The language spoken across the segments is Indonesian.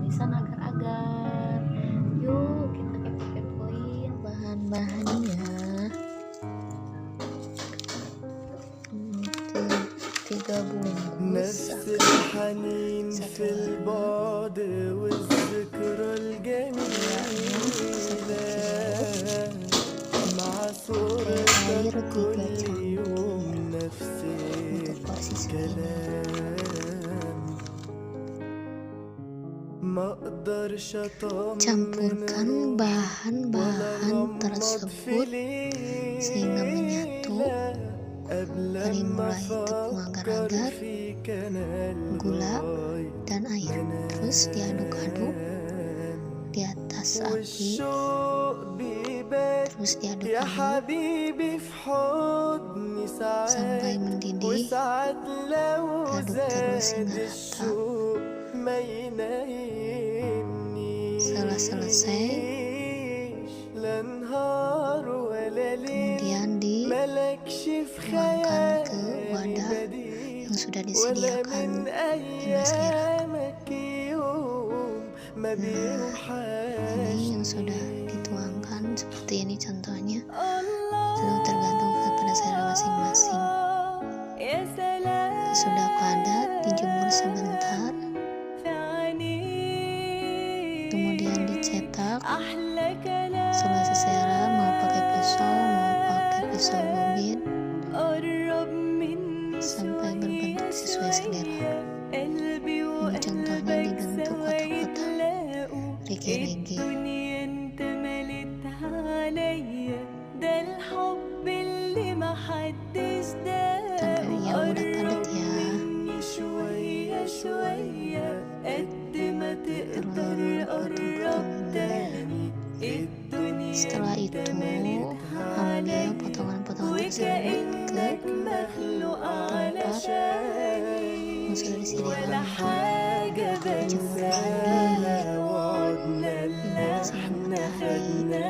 manisan agar-agar. Yuk kita kepo-kepoin bahan-bahannya. Tiga bungkus air 3 cangkir untuk porsi segini. Campurkan bahan-bahan tersebut sehingga menyatu. Dari mulai tepung agar-agar, gula, dan air. Terus diaduk-aduk di atas api. Terus diaduk-aduk sampai mendidih. Aduk terus hingga rata. Setelah selesai, kemudian dituangkan ke wadah yang sudah disediakan hingga selera. Ini yang sudah dituangkan seperti ini contohnya. Itu tergantung kepada selera masing-masing. Sudah padat, dijemur sebentar, kemudian dicetak. Setelah selera, mau pakai pisau bobin sampai berbentuk sesuai selera. Ini contohnya dibentuk kotak-kotak regi-regi. Tampaknya udah padat ya. Setelah itu, ambil potongan-potongan tersebut ke tempat yang sudah disediakan untuk dijemur lagi di bawah sinar matahari.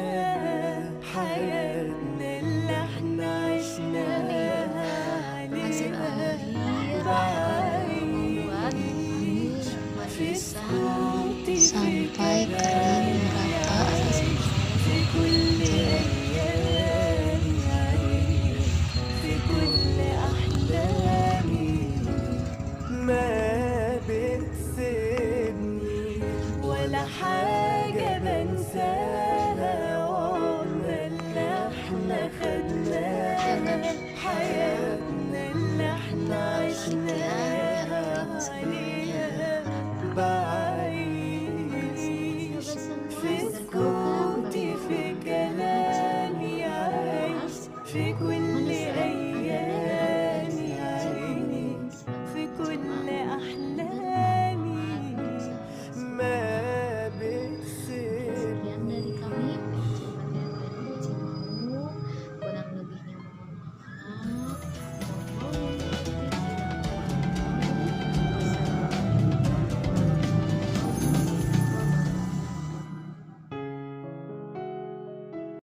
Masuk air membuat manisan sampai kering merata.